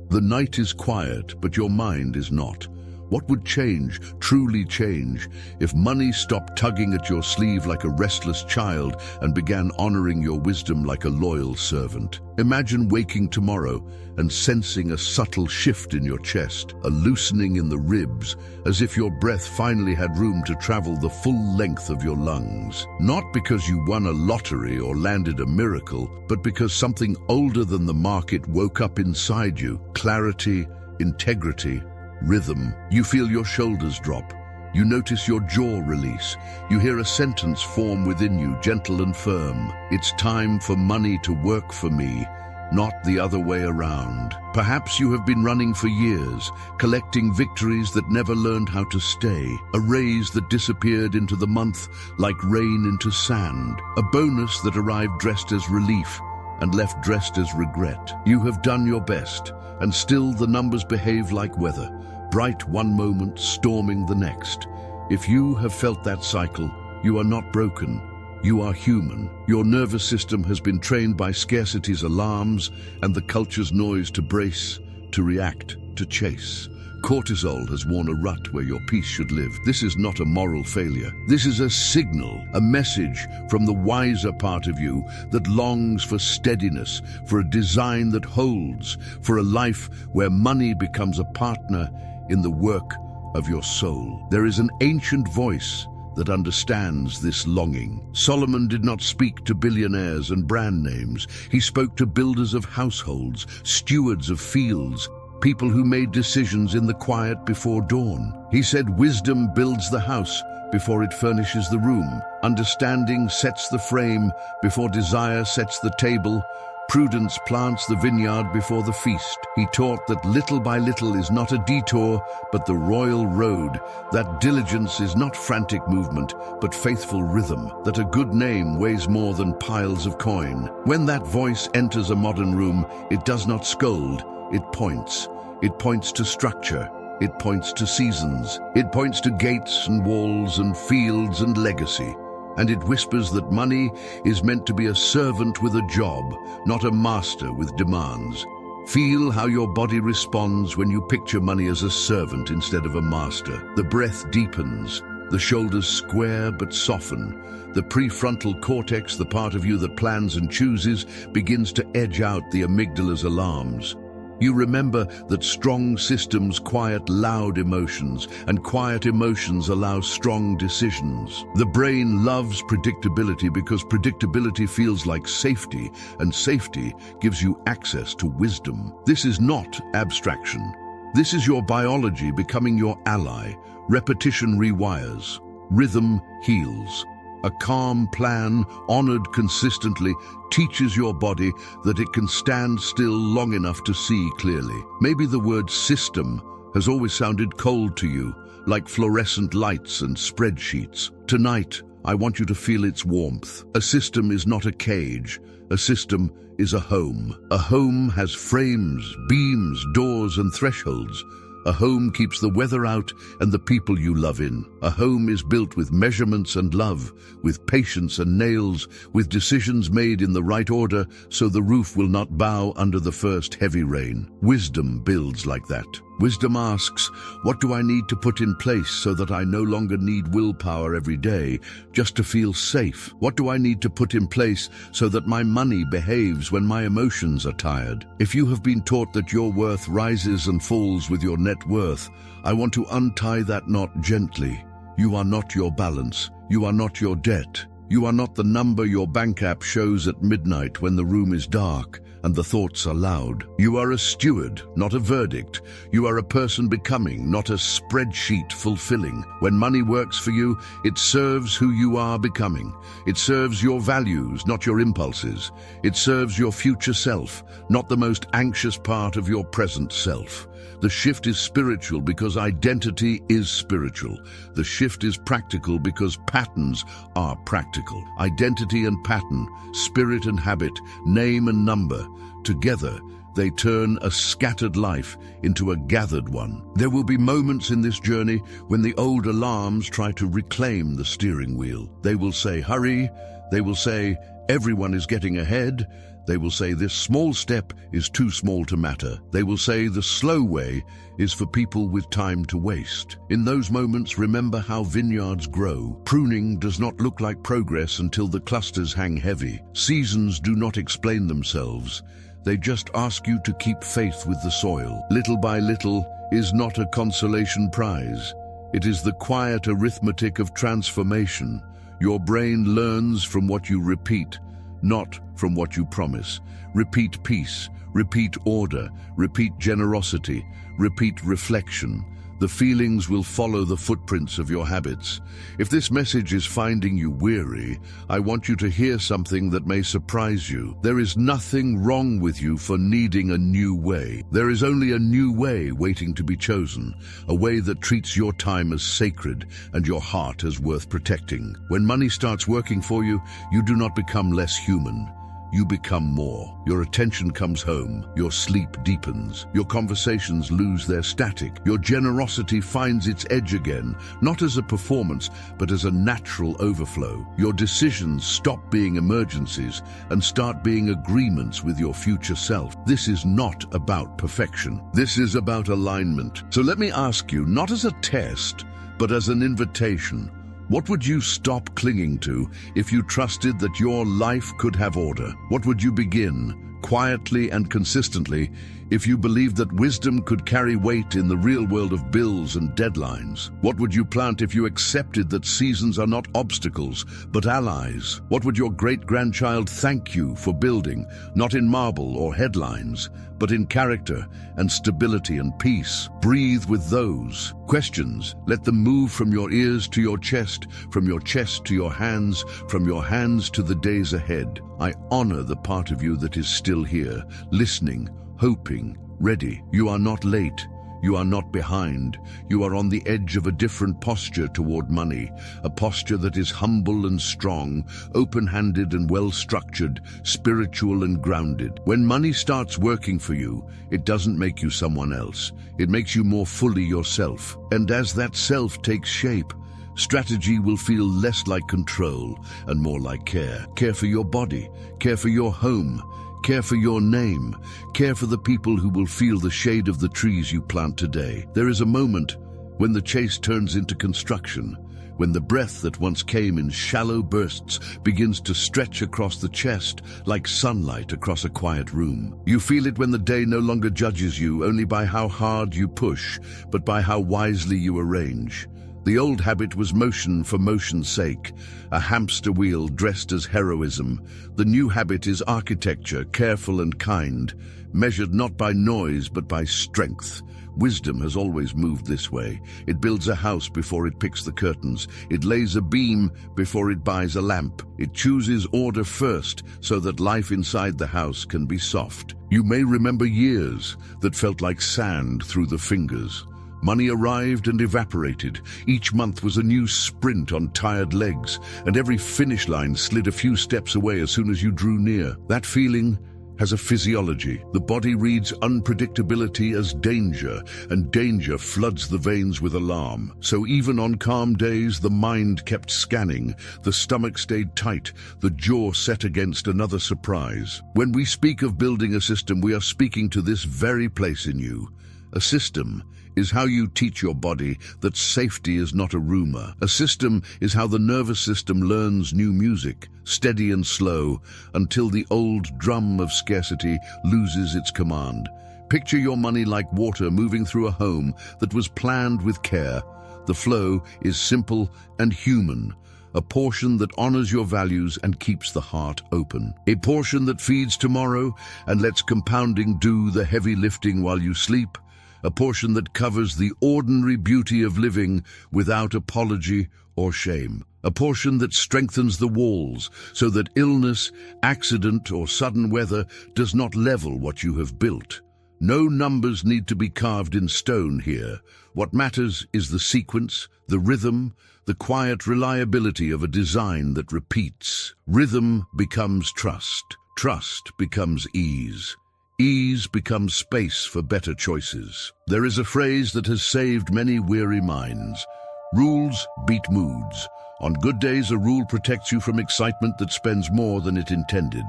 The night is quiet, but your mind is not. What would change, truly change, if money stopped tugging at your sleeve like a restless child and began honoring your wisdom like a loyal servant? Imagine waking tomorrow and sensing a subtle shift in your chest, a loosening in the ribs, as if your breath finally had room to travel the full length of your lungs. Not because you won a lottery or landed a miracle, but because something older than the market woke up inside you. Clarity, integrity, rhythm. You feel your shoulders drop. You notice your jaw release. You hear a sentence form within you, gentle and firm. It's time for money to work for me, not the other way around. Perhaps you have been running for years, collecting victories that never learned how to stay, a raise that disappeared into the month like rain into sand, a bonus that arrived dressed as relief and left dressed as regret. You have done your best, and still the numbers behave like weather, bright one moment, storming the next. If you have felt that cycle, you are not broken. You are human. Your nervous system has been trained by scarcity's alarms and the culture's noise to brace, to react, to chase. Cortisol has worn a rut where your peace should live. This is not a moral failure. This is a signal, a message from the wiser part of you that longs for steadiness, for a design that holds, for a life where money becomes a partner in the work of your soul. There is an ancient voice that understands this longing. Solomon did not speak to billionaires and brand names. He spoke to builders of households, stewards of fields, people who made decisions in the quiet before dawn. He said, wisdom builds the house before it furnishes the room. Understanding sets the frame before desire sets the table. Prudence plants the vineyard before the feast. He taught that little by little is not a detour, but the royal road, that diligence is not frantic movement, but faithful rhythm, that a good name weighs more than piles of coin. When that voice enters a modern room, it does not scold, it points. It points to structure. It points to seasons. It points to gates and walls and fields and legacy. And it whispers that money is meant to be a servant with a job, not a master with demands. Feel how your body responds when you picture money as a servant instead of a master. The breath deepens, the shoulders square but soften. The prefrontal cortex, the part of you that plans and chooses, begins to edge out the amygdala's alarms. You remember that strong systems quiet loud emotions, and quiet emotions allow strong decisions. The brain loves predictability because predictability feels like safety, and safety gives you access to wisdom. This is not abstraction. This is your biology becoming your ally. Repetition rewires. Rhythm heals. A calm plan, honored consistently, teaches your body that it can stand still long enough to see clearly. Maybe the word system has always sounded cold to you, like fluorescent lights and spreadsheets. Tonight, I want you to feel its warmth. A system is not a cage. A system is a home. A home has frames, beams, doors, and thresholds. A home keeps the weather out and the people you love in. A home is built with measurements and love, with patience and nails, with decisions made in the right order so the roof will not bow under the first heavy rain. Wisdom builds like that. Wisdom asks, what do I need to put in place so that I no longer need willpower every day just to feel safe? What do I need to put in place so that my money behaves when my emotions are tired? If you have been taught that your worth rises and falls with your net worth, I want to untie that knot gently. You are not your balance. You are not your debt. You are not the number your bank app shows at midnight when the room is dark and the thoughts are loud. You are a steward, not a verdict. You are a person becoming, not a spreadsheet fulfilling. When money works for you, it serves who you are becoming. It serves your values, not your impulses. It serves your future self, not the most anxious part of your present self. The shift is spiritual because identity is spiritual. The shift is practical because patterns are practical. Identity and pattern, spirit and habit, name and number, together they turn a scattered life into a gathered one. There will be moments in this journey when the old alarms try to reclaim the steering wheel. They will say, hurry. They will say, everyone is getting ahead. They will say this small step is too small to matter. They will say the slow way is for people with time to waste. In those moments, remember how vineyards grow. Pruning does not look like progress until the clusters hang heavy. Seasons do not explain themselves. They just ask you to keep faith with the soil. Little by little is not a consolation prize. It is the quiet arithmetic of transformation. Your brain learns from what you repeat, not from what you promise. Repeat peace, repeat order, repeat generosity, repeat reflection. The feelings will follow the footprints of your habits. If this message is finding you weary, I want you to hear something that may surprise you. There is nothing wrong with you for needing a new way. There is only a new way waiting to be chosen, a way that treats your time as sacred and your heart as worth protecting. When money starts working for you, you do not become less human. You become more. Your attention comes home. Your sleep deepens. Your conversations lose their static. Your generosity finds its edge again, not as a performance, but as a natural overflow. Your decisions stop being emergencies and start being agreements with your future self. This is not about perfection. This is about alignment. So let me ask you, not as a test, but as an invitation. What would you stop clinging to if you trusted that your life could have order? What would you begin, quietly and consistently, if you believed that wisdom could carry weight in the real world of bills and deadlines? What would you plant if you accepted that seasons are not obstacles, but allies? What would your great-grandchild thank you for building, not in marble or headlines, but in character and stability and peace? Breathe with those questions. Let them move from your ears to your chest, from your chest to your hands, from your hands to the days ahead. I honor the part of you that is still here, listening, hoping, ready. You are not late. You are not behind. You are on the edge of a different posture toward money, a posture that is humble and strong, open-handed and well-structured, spiritual and grounded. When money starts working for you, it doesn't make you someone else. It makes you more fully yourself. And as that self takes shape, strategy will feel less like control and more like care. Care for your body, care for your home, care for your name, care for the people who will feel the shade of the trees you plant today. There is a moment when the chase turns into construction, when the breath that once came in shallow bursts begins to stretch across the chest like sunlight across a quiet room. You feel it when the day no longer judges you only by how hard you push, but by how wisely you arrange. The old habit was motion for motion's sake, a hamster wheel dressed as heroism. The new habit is architecture, careful and kind, measured not by noise but by strength. Wisdom has always moved this way. It builds a house before it picks the curtains. It lays a beam before it buys a lamp. It chooses order first so that life inside the house can be soft. You may remember years that felt like sand through the fingers. Money arrived and evaporated. Each month was a new sprint on tired legs, and every finish line slid a few steps away as soon as you drew near. That feeling has a physiology. The body reads unpredictability as danger, and danger floods the veins with alarm. So even on calm days, the mind kept scanning, the stomach stayed tight, the jaw set against another surprise. When we speak of building a system, we are speaking to this very place in you. A system is how you teach your body that safety is not a rumor. A system is how the nervous system learns new music, steady and slow, until the old drum of scarcity loses its command. Picture your money like water moving through a home that was planned with care. The flow is simple and human. A portion that honors your values and keeps the heart open. A portion that feeds tomorrow and lets compounding do the heavy lifting while you sleep. A portion that covers the ordinary beauty of living without apology or shame. A portion that strengthens the walls so that illness, accident, or sudden weather does not level what you have built. No numbers need to be carved in stone here. What matters is the sequence, the rhythm, the quiet reliability of a design that repeats. Rhythm becomes trust. Trust becomes ease. Ease becomes space for better choices. There is a phrase that has saved many weary minds. Rules beat moods. On good days, a rule protects you from excitement that spends more than it intended.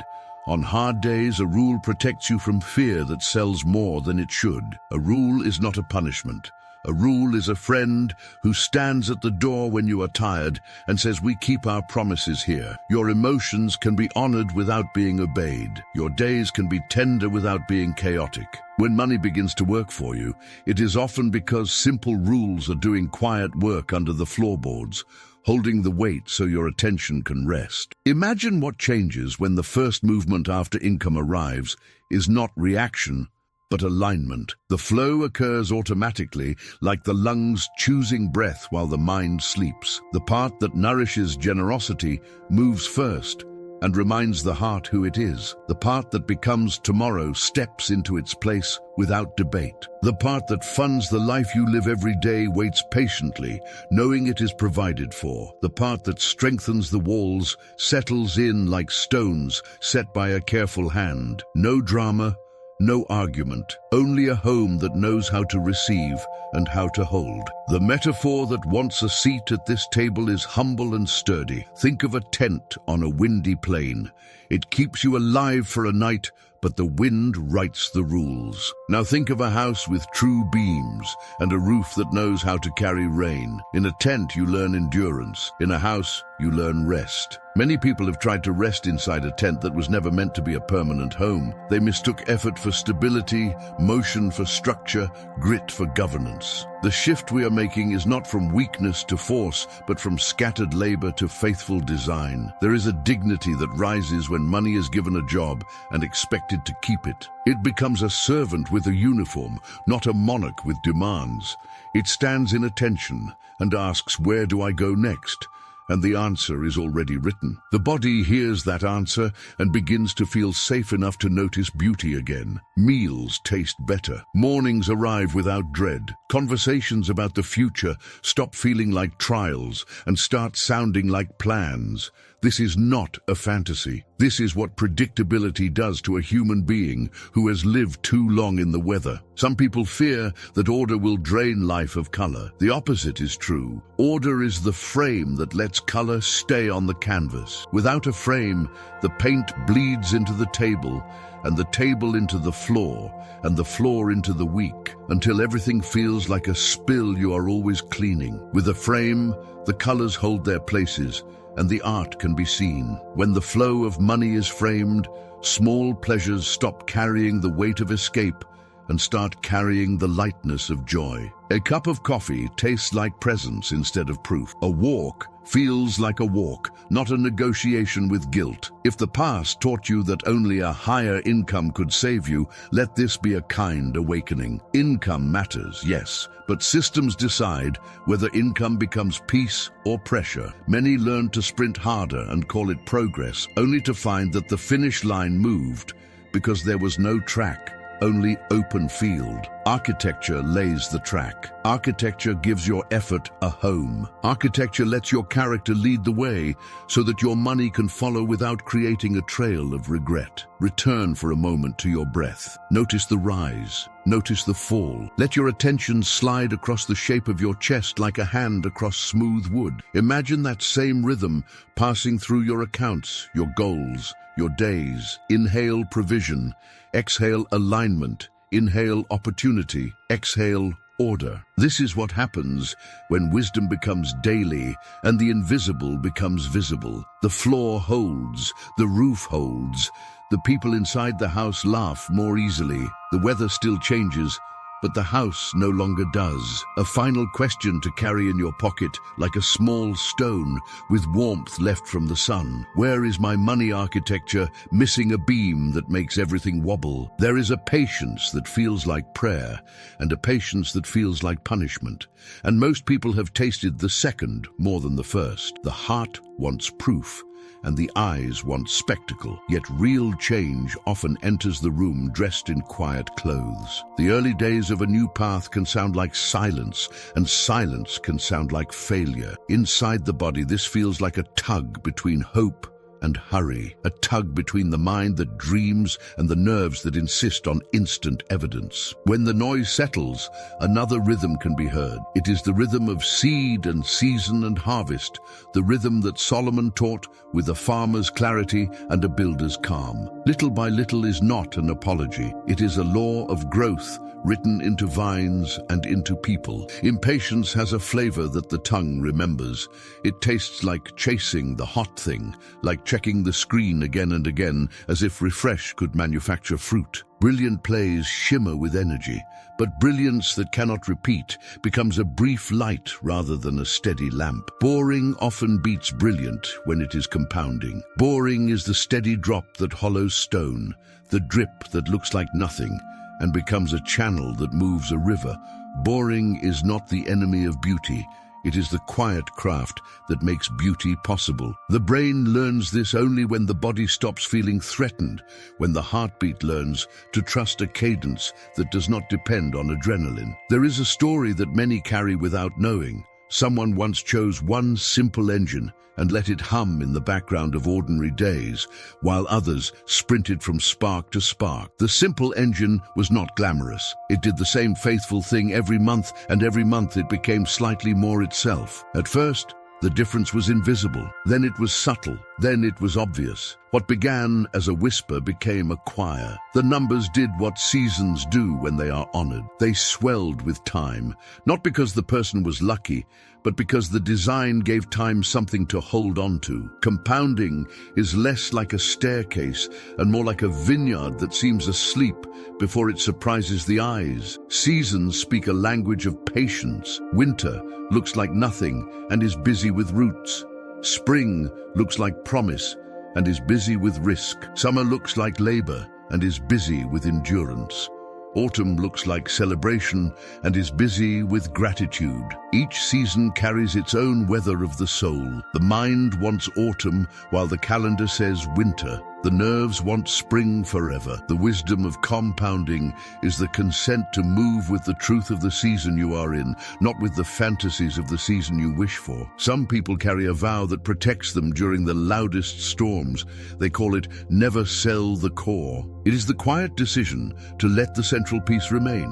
On hard days, a rule protects you from fear that sells more than it should. A rule is not a punishment. A rule is a friend who stands at the door when you are tired and says, "We keep our promises here." Your emotions can be honored without being obeyed. Your days can be tender without being chaotic. When money begins to work for you, it is often because simple rules are doing quiet work under the floorboards, holding the weight so your attention can rest. Imagine what changes when the first movement after income arrives is not reaction, but alignment. The flow occurs automatically, like the lungs choosing breath while the mind sleeps. The part that nourishes generosity moves first and reminds the heart who it is. The part that becomes tomorrow steps into its place without debate. The part that funds the life you live every day waits patiently, knowing it is provided for. The part that strengthens the walls settles in like stones set by a careful hand. No drama, no argument, only a home that knows how to receive and how to hold. The metaphor that wants a seat at this table is humble and sturdy. Think of a tent on a windy plain. It keeps you alive for a night, but the wind writes the rules. Now think of a house with true beams and a roof that knows how to carry rain. In a tent, you learn endurance. In a house, you learn rest. Many people have tried to rest inside a tent that was never meant to be a permanent home. They mistook effort for stability, motion for structure, grit for governance. The shift we are making is not from weakness to force, but from scattered labor to faithful design. There is a dignity that rises when money is given a job and expected to keep it. It becomes a servant with a uniform, not a monarch with demands. It stands in attention and asks, "Where do I go next?" And the answer is already written. The body hears that answer and begins to feel safe enough to notice beauty again. Meals taste better. Mornings arrive without dread. Conversations about the future stop feeling like trials and start sounding like plans. This is not a fantasy. This is what predictability does to a human being who has lived too long in the weather. Some people fear that order will drain life of color. The opposite is true. Order is the frame that lets color stay on the canvas. Without a frame, the paint bleeds into the table, and the table into the floor, and the floor into the week, until everything feels like a spill you are always cleaning. With a frame, the colors hold their places, and the art can be seen. When the flow of money is framed, small pleasures stop carrying the weight of escape and start carrying the lightness of joy. A cup of coffee tastes like presence instead of proof. A walk feels like a walk, not a negotiation with guilt. If the past taught you that only a higher income could save you, let this be a kind awakening. Income matters, yes, but systems decide whether income becomes peace or pressure. Many learn to sprint harder and call it progress, only to find that the finish line moved because there was no track, only open field. Architecture lays the track. Architecture gives your effort a home. Architecture lets your character lead the way so that your money can follow without creating a trail of regret. Return for a moment to your breath. Notice the rise. Notice the fall. Let your attention slide across the shape of your chest like a hand across smooth wood. Imagine that same rhythm passing through your accounts, your goals, your days. Inhale provision. Exhale alignment. Inhale opportunity. Exhale order. This is what happens when wisdom becomes daily and the invisible becomes visible. The floor holds, the roof holds. The people inside the house laugh more easily. The weather still changes, but the house no longer does. A final question to carry in your pocket like a small stone with warmth left from the sun. Where is my money architecture missing a beam that makes everything wobble? There is a patience that feels like prayer and a patience that feels like punishment. And most people have tasted the second more than the first. The heart wants proof, and the eyes want spectacle. Yet real change often enters the room dressed in quiet clothes. The early days of a new path can sound like silence, and silence can sound like failure. Inside the body, this feels like a tug between hope and hurry, a tug between the mind that dreams and the nerves that insist on instant evidence. When the noise settles, another rhythm can be heard. It is the rhythm of seed and season and harvest, the rhythm that Solomon taught with a farmer's clarity and a builder's calm. Little by little is not an apology. It is a law of growth written into vines and into people. Impatience has a flavor that the tongue remembers. It tastes like chasing the hot thing, like checking the screen again and again, as if refresh could manufacture fruit. Brilliant plays shimmer with energy, but brilliance that cannot repeat becomes a brief light rather than a steady lamp. Boring often beats brilliant when it is compounding. Boring is the steady drop that hollows stone, the drip that looks like nothing and becomes a channel that moves a river. Boring is not the enemy of beauty. It is the quiet craft that makes beauty possible. The brain learns this only when the body stops feeling threatened, when the heartbeat learns to trust a cadence that does not depend on adrenaline. There is a story that many carry without knowing. Someone once chose one simple engine and let it hum in the background of ordinary days, while others sprinted from spark to spark. The simple engine was not glamorous. It did the same faithful thing every month, and every month it became slightly more itself. At first, the difference was invisible. Then it was subtle. Then it was obvious. What began as a whisper became a choir. The numbers did what seasons do when they are honored. They swelled with time, not because the person was lucky, but because the design gave time something to hold on to. Compounding is less like a staircase and more like a vineyard that seems asleep before it surprises the eyes. Seasons speak a language of patience. Winter looks like nothing and is busy with roots. Spring looks like promise and is busy with risk. Summer looks like labor and is busy with endurance. Autumn looks like celebration and is busy with gratitude. Each season carries its own weather of the soul. The mind wants autumn while the calendar says winter. The nerves want spring forever. The wisdom of compounding is the consent to move with the truth of the season you are in, not with the fantasies of the season you wish for. Some people carry a vow that protects them during the loudest storms. They call it never sell the core. It is the quiet decision to let the central piece remain,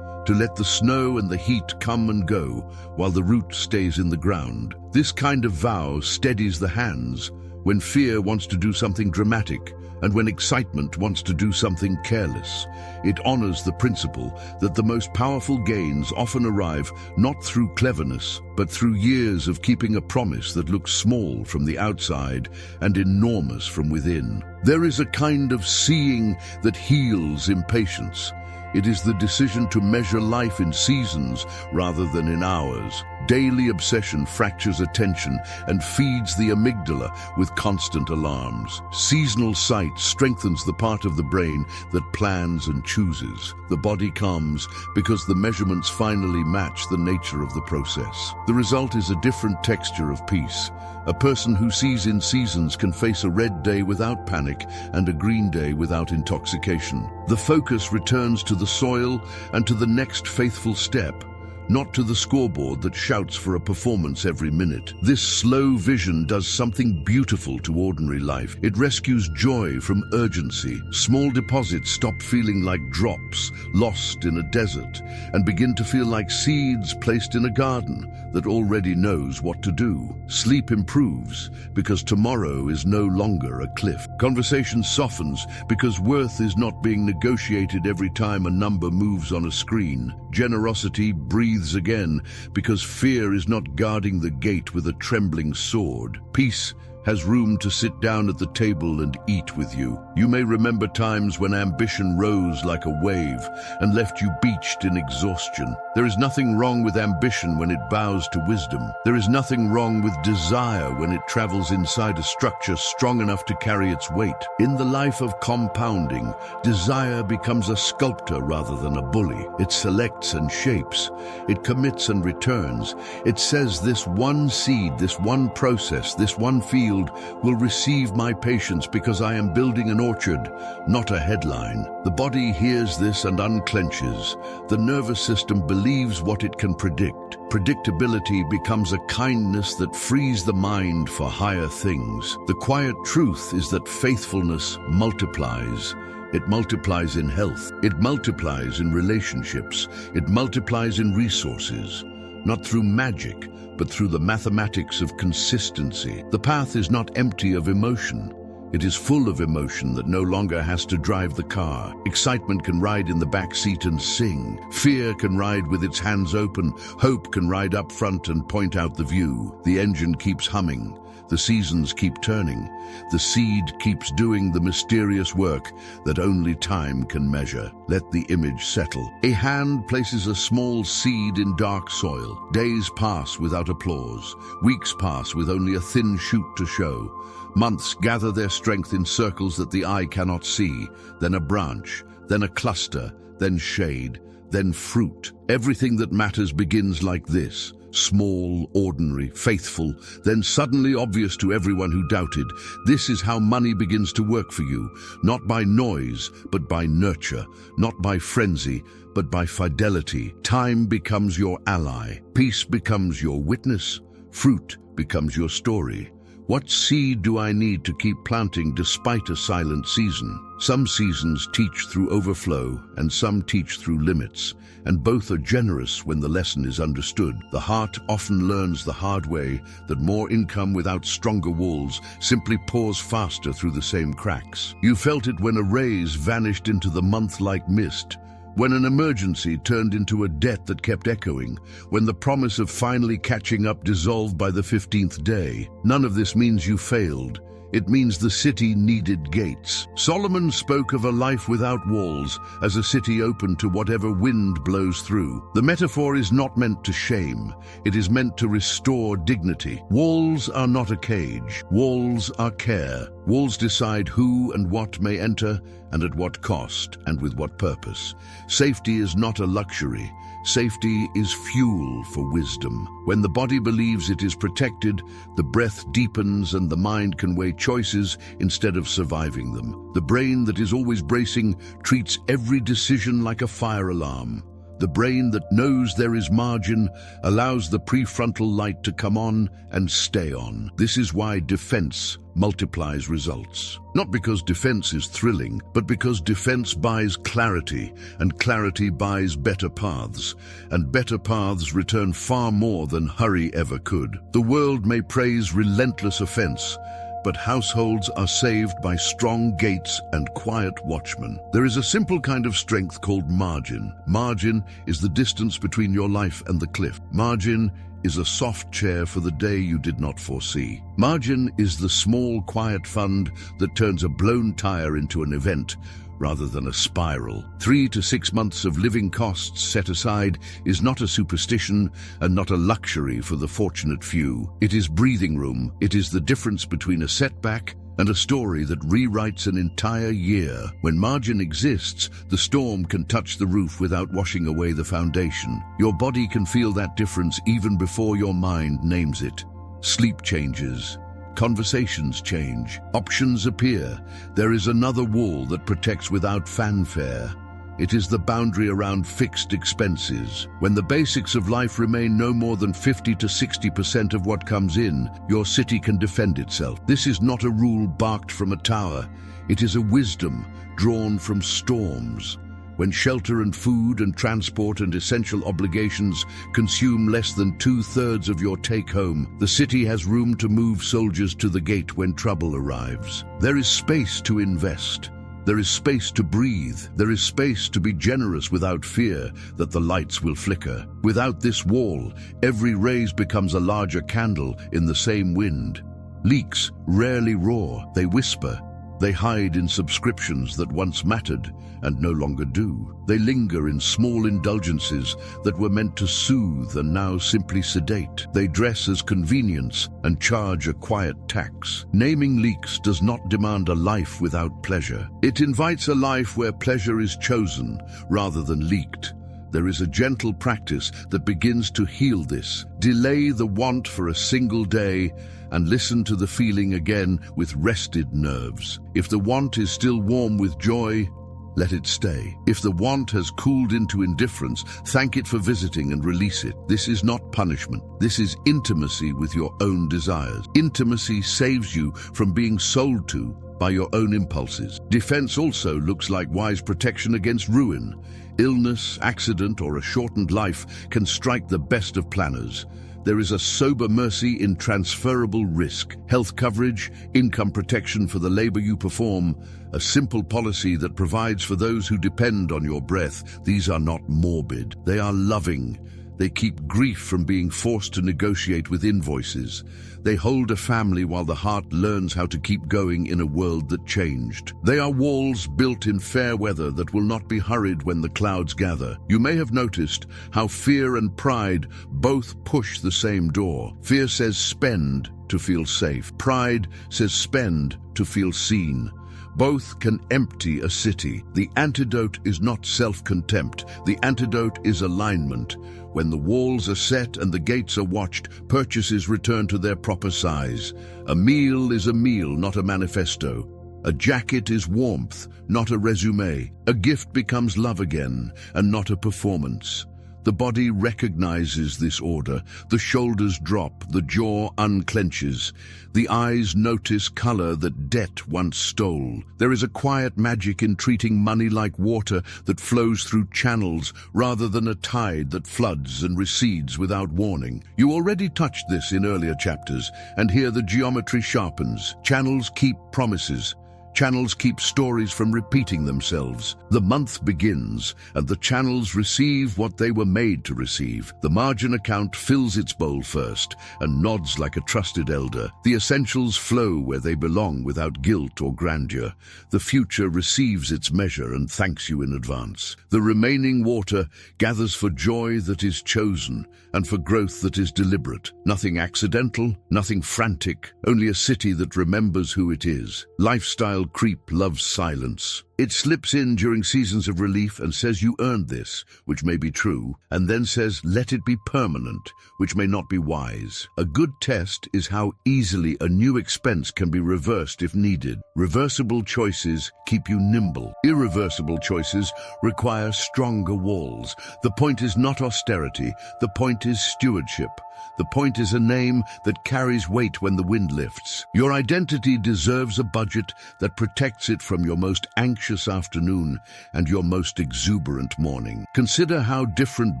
to let the snow and the heat come and go while the root stays in the ground. This kind of vow steadies the hands when fear wants to do something dramatic and when excitement wants to do something careless. It honors the principle that the most powerful gains often arrive not through cleverness, but through years of keeping a promise that looks small from the outside and enormous from within. There is a kind of seeing that heals impatience. It is the decision to measure life in seasons rather than in hours. Daily obsession fractures attention and feeds the amygdala with constant alarms. Seasonal sight strengthens the part of the brain that plans and chooses. The body calms because the measurements finally match the nature of the process. The result is a different texture of peace. A person who sees in seasons can face a red day without panic and a green day without intoxication. The focus returns to the soil and to the next faithful step, not to the scoreboard that shouts for a performance every minute. This slow vision does something beautiful to ordinary life. It rescues joy from urgency. Small deposits stop feeling like drops lost in a desert and begin to feel like seeds placed in a garden that already knows what to do. Sleep improves because tomorrow is no longer a cliff. Conversation softens because worth is not being negotiated every time a number moves on a screen. Generosity breathes again because fear is not guarding the gate with a trembling sword. Peace has room to sit down at the table and eat with you. You may remember times when ambition rose like a wave and left you beached in exhaustion. There is nothing wrong with ambition when it bows to wisdom. There is nothing wrong with desire when it travels inside a structure strong enough to carry its weight. In the life of compounding, desire becomes a sculptor rather than a bully. It selects and shapes. It commits and returns. It says this one seed, this one process, this one field field will receive my patience because I am building an orchard, not a headline. The body hears this and unclenches. The nervous system believes what it can predict. Predictability becomes a kindness that frees the mind for higher things. The quiet truth is that faithfulness multiplies. It multiplies in health. It multiplies in relationships. It multiplies in resources. Not through magic, but through the mathematics of consistency. The path is not empty of emotion. It is full of emotion that no longer has to drive the car. Excitement can ride in the back seat and sing. Fear can ride with its hands open. Hope can ride up front and point out the view. The engine keeps humming. The seasons keep turning. The seed keeps doing the mysterious work that only time can measure. Let the image settle. A hand places a small seed in dark soil. Days pass without applause. Weeks pass with only a thin shoot to show. Months gather their strength in circles that the eye cannot see. Then a branch, then a cluster, then shade, then fruit. Everything that matters begins like this. Small, ordinary, faithful, then suddenly obvious to everyone who doubted. This is how money begins to work for you, not by noise, but by nurture, not by frenzy, but by fidelity. Time becomes your ally, peace becomes your witness, fruit becomes your story. What seed do I need to keep planting despite a silent season? Some seasons teach through overflow, and some teach through limits, and both are generous when the lesson is understood. The heart often learns the hard way that more income without stronger walls simply pours faster through the same cracks. You felt it when a raise vanished into the month-like mist, when an emergency turned into a debt that kept echoing, when the promise of finally catching up dissolved by the 15th day. None of this means you failed. It means the city needed gates. Solomon spoke of a life without walls as a city open to whatever wind blows through. The metaphor is not meant to shame. It is meant to restore dignity. Walls are not a cage. Walls are care. Walls decide who and what may enter, and at what cost, and with what purpose. Safety is not a luxury. Safety is fuel for wisdom. When the body believes it is protected, the breath deepens and the mind can weigh choices instead of surviving them. The brain that is always bracing treats every decision like a fire alarm. The brain that knows there is margin allows the prefrontal light to come on and stay on. This is why defense multiplies results. Not because defense is thrilling, but because defense buys clarity, and clarity buys better paths, and better paths return far more than hurry ever could. The world may praise relentless offense, but households are saved by strong gates and quiet watchmen. There is a simple kind of strength called margin. Margin is the distance between your life and the cliff. Margin is a soft chair for the day you did not foresee. Margin is the small, quiet fund that turns a blown tire into an event rather than a spiral. 3 to 6 months of living costs set aside is not a superstition and not a luxury for the fortunate few. It is breathing room. It is the difference between a setback and a story that rewrites an entire year. When margin exists, the storm can touch the roof without washing away the foundation. Your body can feel that difference even before your mind names it. Sleep changes. Conversations change. Options appear. There is another wall that protects without fanfare. It is the boundary around fixed expenses. When the basics of life remain no more than 50 to 60% of what comes in, your city can defend itself. This is not a rule barked from a tower. It is a wisdom drawn from storms. When shelter and food and transport and essential obligations consume less than 2/3 of your take-home, the city has room to move soldiers to the gate when trouble arrives. There is space to invest. There is space to breathe. There is space to be generous without fear that the lights will flicker. Without this wall, every raise becomes a larger candle in the same wind. Leaks rarely roar, they whisper. They hide in subscriptions that once mattered and no longer do. They linger in small indulgences that were meant to soothe and now simply sedate. They dress as convenience and charge a quiet tax. Naming leaks does not demand a life without pleasure. It invites a life where pleasure is chosen rather than leaked. there is a gentle practice that begins to heal this. Delay the want for a single day and listen to the feeling again with rested nerves. If the want is still warm with joy, let it stay. If the want has cooled into indifference, thank it for visiting and release it. This is not punishment. This is intimacy with your own desires. Intimacy saves you from being sold to by your own impulses. Defense also looks like wise protection against ruin. Illness, accident, or a shortened life can strike the best of planners. There is a sober mercy in transferable risk. Health coverage, income protection for the labor you perform, a simple policy that provides for those who depend on your breath. These are not morbid. They are loving. They keep grief from being forced to negotiate with invoices. They hold a family while the heart learns how to keep going in a world that changed. They are walls built in fair weather that will not be hurried when the clouds gather. You may have noticed how fear and pride both push the same door. Fear says spend to feel safe. Pride says spend to feel seen. Both can empty a city. The antidote is not self-contempt. The antidote is alignment. When the walls are set and the gates are watched, purchases return to their proper size. A meal is a meal, not a manifesto. A jacket is warmth, not a resume. A gift becomes love again, and not a performance. The body recognizes this order. The shoulders drop, the jaw unclenches. The eyes notice color that debt once stole. There is a quiet magic in treating money like water that flows through channels rather than a tide that floods and recedes without warning. You already touched this in earlier chapters, and here the geometry sharpens. Channels keep promises. Channels keep stories from repeating themselves. The month begins, and the channels receive what they were made to receive. The margin account fills its bowl first and nods like a trusted elder. The essentials flow where they belong without guilt or grandeur. The future receives its measure and thanks you in advance. The remaining water gathers for joy that is chosen and for growth that is deliberate. Nothing accidental, nothing frantic, only a city that remembers who it is. Lifestyle creep loves silence. It slips in during seasons of relief and says you earned this, which may be true, and then says let it be permanent, which may not be wise. A good test is how easily a new expense can be reversed if needed. Reversible choices keep you nimble. Irreversible choices require stronger walls. The point is not austerity. The point is stewardship. The point is a name that carries weight when the wind lifts. Your identity deserves a budget that protects it from your most anxious afternoon and your most exuberant morning. Consider how different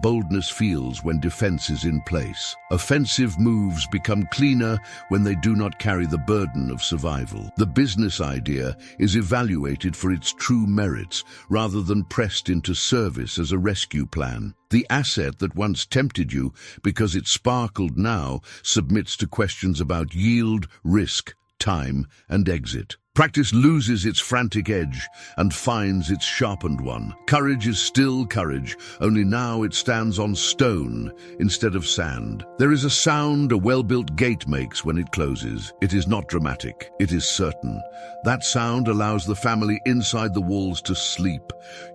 boldness feels when defense is in place. Offensive moves become cleaner when they do not carry the burden of survival. The business idea is evaluated for its true merits rather than pressed into service as a rescue plan. The asset that once tempted you because it sparkled now submits to questions about yield, risk, time, and exit. Practice loses its frantic edge and finds its sharpened one. Courage is still courage, only now it stands on stone instead of sand. There is a sound a well-built gate makes when it closes. It is not dramatic, it is certain. That sound allows the family inside the walls to sleep.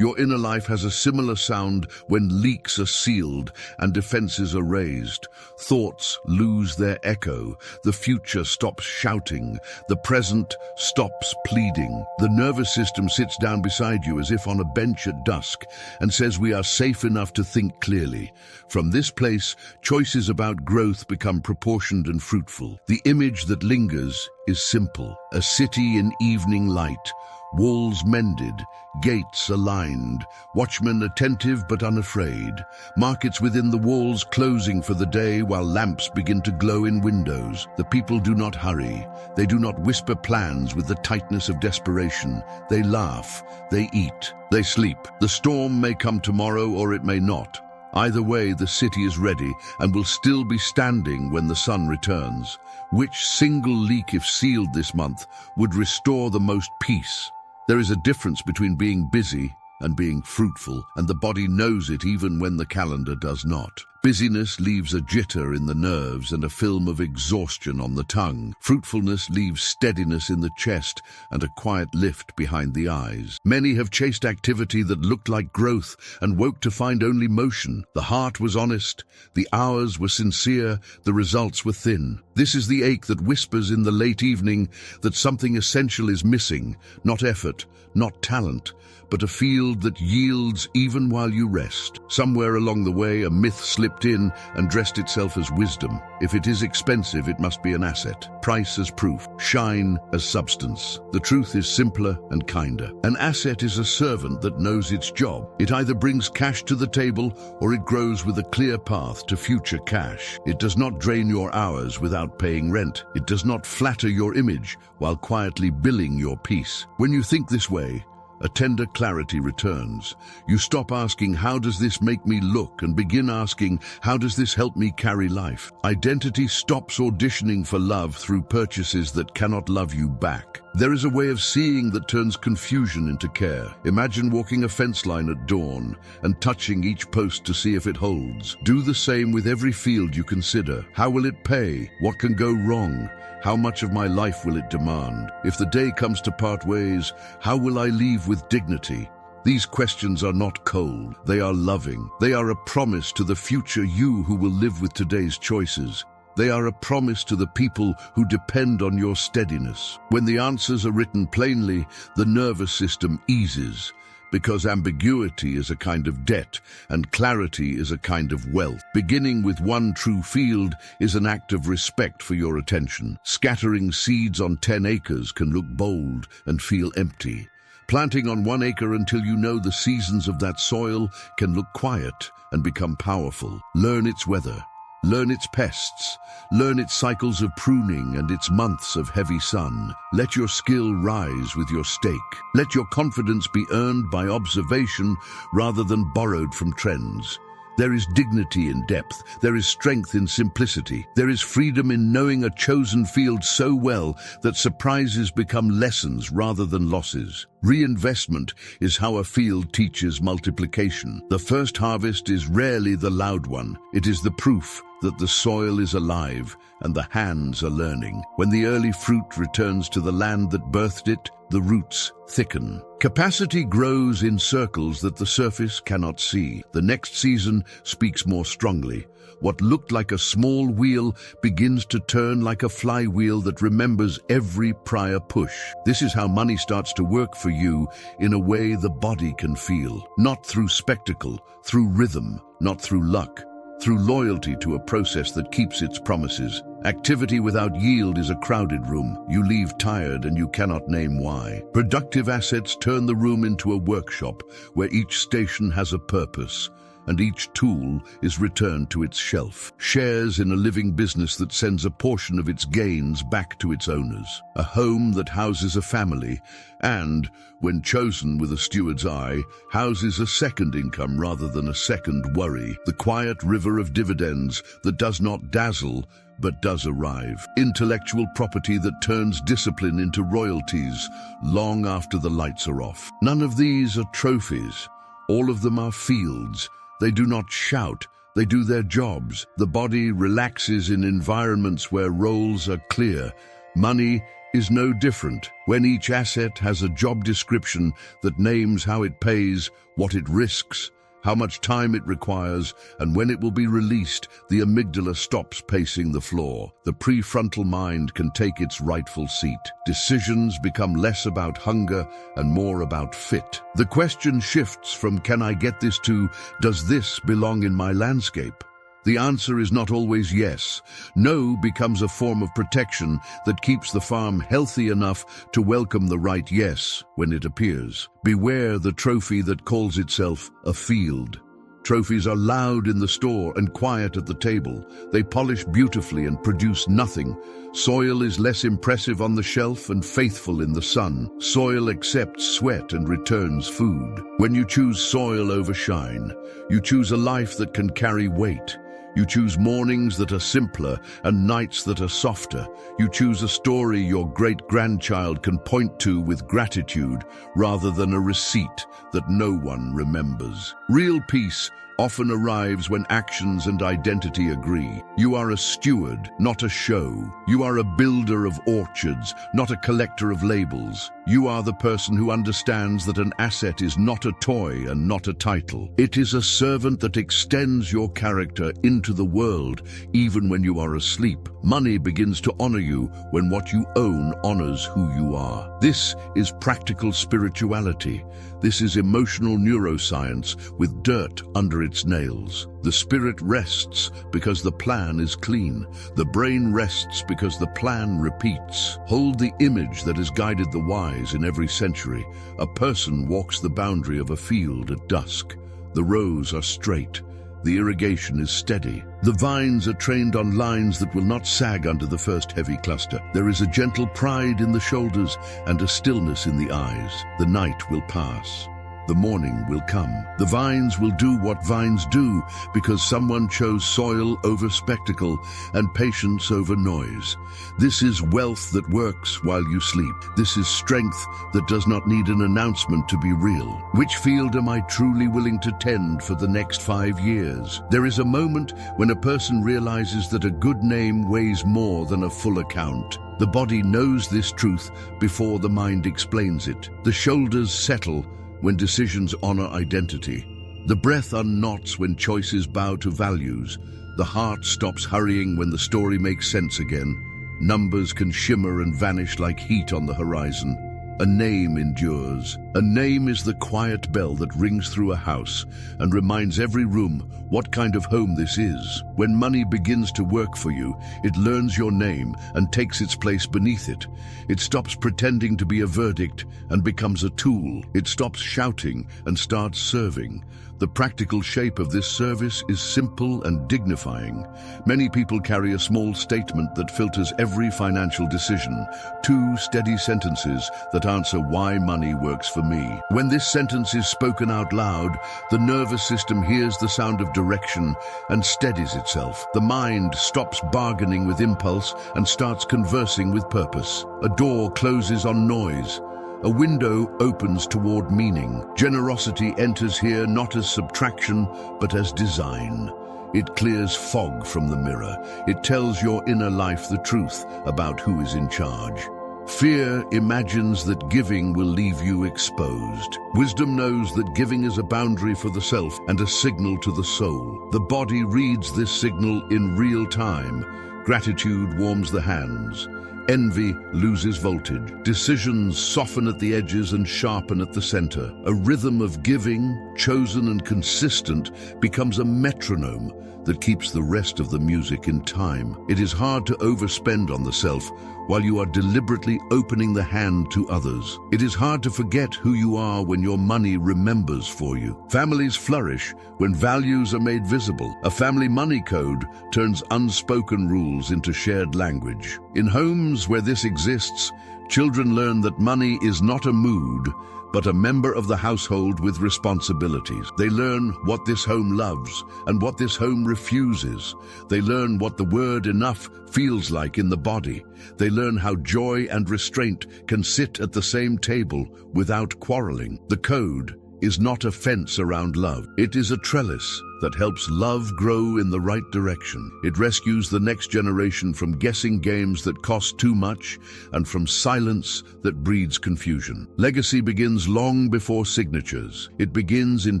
Your inner life has a similar sound when leaks are sealed and defenses are raised. Thoughts lose their echo. The future stops shouting. The present stops pleading. The nervous system sits down beside you as if on a bench at dusk and says we are safe enough to think clearly. From this place, choices about growth become proportioned and fruitful. The image that lingers is simple. A city in evening light, walls mended, gates aligned, watchmen attentive but unafraid, markets within the walls closing for the day while lamps begin to glow in windows. The people do not hurry. They do not whisper plans with the tightness of desperation. They laugh, they eat, they sleep. The storm may come tomorrow or it may not. Either way, the city is ready and will still be standing when the sun returns. Which single leak, if sealed this month, would restore the most peace? There is a difference between being busy and being fruitful, and the body knows it even when the calendar does not. Busyness leaves a jitter in the nerves and a film of exhaustion on the tongue. Fruitfulness leaves steadiness in the chest and a quiet lift behind the eyes. Many have chased activity that looked like growth and woke to find only motion. The heart was honest, the hours were sincere, the results were thin. This is the ache that whispers in the late evening that something essential is missing, not effort, not talent, but a field that yields even while you rest. Somewhere along the way, a myth slipped in and dressed itself as wisdom. If it is expensive, it must be an asset. Price as proof, shine as substance. The truth is simpler and kinder. An asset is a servant that knows its job. It either brings cash to the table or it grows with a clear path to future cash. It does not drain your hours without paying rent. It does not flatter your image while quietly billing your peace. When you think this way, a tender clarity returns. You stop asking, how does this make me look, and begin asking, how does this help me carry life? Identity stops auditioning for love through purchases that cannot love you back. There is a way of seeing that turns confusion into care. Imagine walking a fence line at dawn and touching each post to see if it holds. Do the same with every field you consider. How will it pay? What can go wrong? How much of my life will it demand? If the day comes to part ways, how will I leave with dignity? These questions are not cold, they are loving. They are a promise to the future you who will live with today's choices. They are a promise to the people who depend on your steadiness. When the answers are written plainly, the nervous system eases, because ambiguity is a kind of debt and clarity is a kind of wealth. Beginning with one true field is an act of respect for your attention. Scattering seeds on 10 acres can look bold and feel empty. Planting on 1 acre until you know the seasons of that soil can look quiet and become powerful. Learn its weather. Learn its pests, learn its cycles of pruning and its months of heavy sun. Let your skill rise with your stake. Let your confidence be earned by observation rather than borrowed from trends. There is dignity in depth, there is strength in simplicity, there is freedom in knowing a chosen field so well that surprises become lessons rather than losses. Reinvestment is how a field teaches multiplication. The first harvest is rarely the loud one. It is the proof that the soil is alive and the hands are learning. When the early fruit returns to the land that birthed it, the roots thicken. Capacity grows in circles that the surface cannot see. The next season speaks more strongly. What looked like a small wheel begins to turn like a flywheel that remembers every prior push. This is how money starts to work for you in a way the body can feel. Not through spectacle, through rhythm, not through luck, through loyalty to a process that keeps its promises. Activity without yield is a crowded room. You leave tired and you cannot name why. Productive assets turn the room into a workshop where each station has a purpose and each tool is returned to its shelf. Shares in a living business that sends a portion of its gains back to its owners. A home that houses a family and, when chosen with a steward's eye, houses a second income rather than a second worry. The quiet river of dividends that does not dazzle but does arrive. Intellectual property that turns discipline into royalties long after the lights are off. None of these are trophies. All of them are fields. They do not shout, they do their jobs. The body relaxes in environments where roles are clear. Money is no different. When each asset has a job description that names how it pays, what it risks, how much time it requires, and when it will be released, the amygdala stops pacing the floor. The prefrontal mind can take its rightful seat. Decisions become less about hunger and more about fit. The question shifts from "can I get this" to "does this belong in my landscape?" The answer is not always yes. No becomes a form of protection that keeps the farm healthy enough to welcome the right yes when it appears. Beware the trophy that calls itself a field. Trophies are loud in the store and quiet at the table. They polish beautifully and produce nothing. Soil is less impressive on the shelf and faithful in the sun. Soil accepts sweat and returns food. When you choose soil over shine, you choose a life that can carry weight. You choose mornings that are simpler and nights that are softer. You choose a story your great-grandchild can point to with gratitude rather than a receipt that no one remembers. Real peace often arrives when actions and identity agree. You are a steward, not a show. You are a builder of orchards, not a collector of labels. You are the person who understands that an asset is not a toy and not a title. It is a servant that extends your character into the world, even when you are asleep. Money begins to honor you when what you own honors who you are. This is practical spirituality. This is emotional neuroscience with dirt under its nails. The spirit rests because the plan is clean. The brain rests because the plan repeats. Hold the image that has guided the wise in every century. A person walks the boundary of a field at dusk. The rows are straight. The irrigation is steady. The vines are trained on lines that will not sag under the first heavy cluster. There is a gentle pride in the shoulders and a stillness in the eyes. The night will pass. The morning will come. The vines will do what vines do because someone chose soil over spectacle and patience over noise. This is wealth that works while you sleep. This is strength that does not need an announcement to be real. Which field am I truly willing to tend for the next 5 years? There is a moment when a person realizes that a good name weighs more than a full account. The body knows this truth before the mind explains it. The shoulders settle when decisions honor identity. The breath unknots when choices bow to values. The heart stops hurrying when the story makes sense again. Numbers can shimmer and vanish like heat on the horizon. A name endures. A name is the quiet bell that rings through a house and reminds every room what kind of home this is. When money begins to work for you, it learns your name and takes its place beneath it. It stops pretending to be a verdict and becomes a tool. It stops shouting and starts serving. The practical shape of this service is simple and dignifying. Many people carry a small statement that filters every financial decision, 2 steady sentences that answer why money works for me. When this sentence is spoken out loud, the nervous system hears the sound of direction and steadies itself. The mind stops bargaining with impulse and starts conversing with purpose. A door closes on noise. A window opens toward meaning. Generosity enters here not as subtraction, but as design. It clears fog from the mirror. It tells your inner life the truth about who is in charge. Fear imagines that giving will leave you exposed. Wisdom knows that giving is a boundary for the self and a signal to the soul. The body reads this signal in real time. Gratitude warms the hands. Envy loses voltage. Decisions soften at the edges and sharpen at the center. A rhythm of giving, chosen and consistent, becomes a metronome that keeps the rest of the music in time. It is hard to overspend on the self while you are deliberately opening the hand to others. It is hard to forget who you are when your money remembers for you. Families flourish when values are made visible. A family money code turns unspoken rules into shared language. In homes where this exists, children learn that money is not a mood, but a member of the household with responsibilities. They learn what this home loves and what this home refuses. They learn what the word enough feels like in the body. They learn how joy and restraint can sit at the same table without quarreling. The code is not a fence around love. It is a trellis that helps love grow in the right direction. It rescues the next generation from guessing games that cost too much and from silence that breeds confusion. Legacy begins long before signatures. It begins in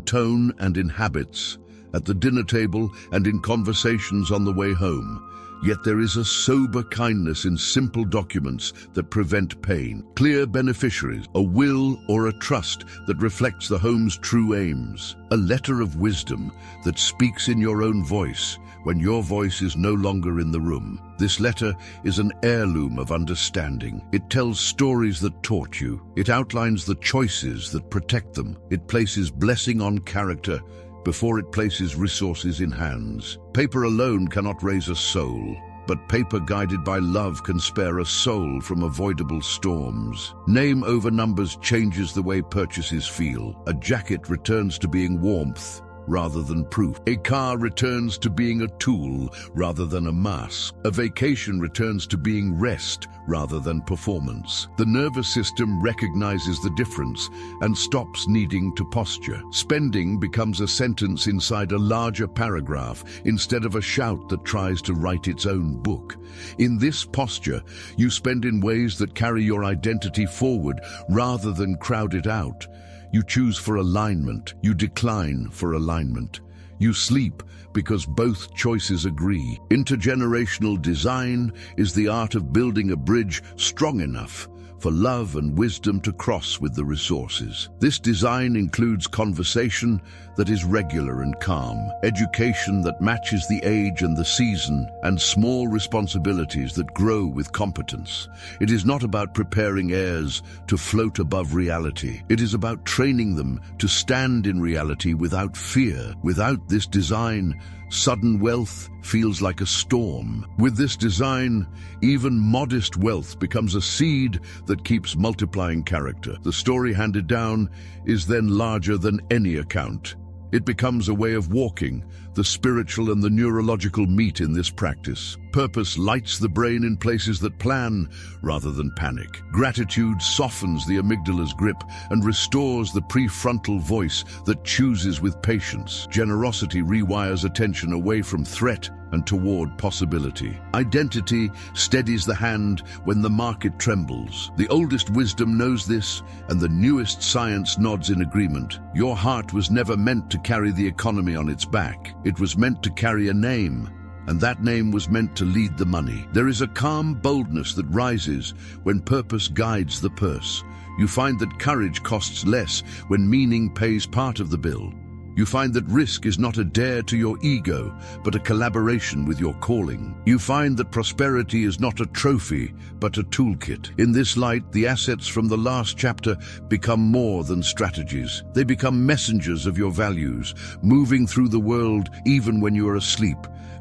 tone and in habits, at the dinner table and in conversations on the way home. Yet there is a sober kindness in simple documents that prevent pain. Clear beneficiaries, a will or a trust that reflects the home's true aims. A letter of wisdom that speaks in your own voice when your voice is no longer in the room. This letter is an heirloom of understanding. It tells stories that taught you. It outlines the choices that protect them. It places blessing on character before it places resources in hands. Paper alone cannot raise a soul, but paper guided by love can spare a soul from avoidable storms. Name over numbers changes the way purchases feel. A jacket returns to being warmth rather than proof. A car returns to being a tool rather than a mask. A vacation returns to being rest rather than performance. The nervous system recognizes the difference and stops needing to posture. Spending becomes a sentence inside a larger paragraph instead of a shout that tries to write its own book. In this posture, you spend in ways that carry your identity forward rather than crowd it out. You choose for alignment. You decline for alignment. You sleep because both choices agree. Intergenerational design is the art of building a bridge strong enough for love and wisdom to cross with the resources. This design includes conversation that is regular and calm, education that matches the age and the season, and small responsibilities that grow with competence. It is not about preparing heirs to float above reality. It is about training them to stand in reality without fear. Without this design, sudden wealth feels like a storm. With this design, even modest wealth becomes a seed that keeps multiplying character. The story handed down is then larger than any account. It becomes a way of walking. The spiritual and the neurological meet in this practice. Purpose lights the brain in places that plan rather than panic. Gratitude softens the amygdala's grip and restores the prefrontal voice that chooses with patience. Generosity rewires attention away from threat and toward possibility. Identity steadies the hand when the market trembles. The oldest wisdom knows this, and the newest science nods in agreement. Your heart was never meant to carry the economy on its back. It was meant to carry a name, and that name was meant to lead the money. There is a calm boldness that rises when purpose guides the purse. You find that courage costs less when meaning pays part of the bill. You find that risk is not a dare to your ego, but a collaboration with your calling. You find that prosperity is not a trophy, but a toolkit. In this light, the assets from the last chapter become more than strategies. They become messengers of your values, moving through the world even when you are asleep,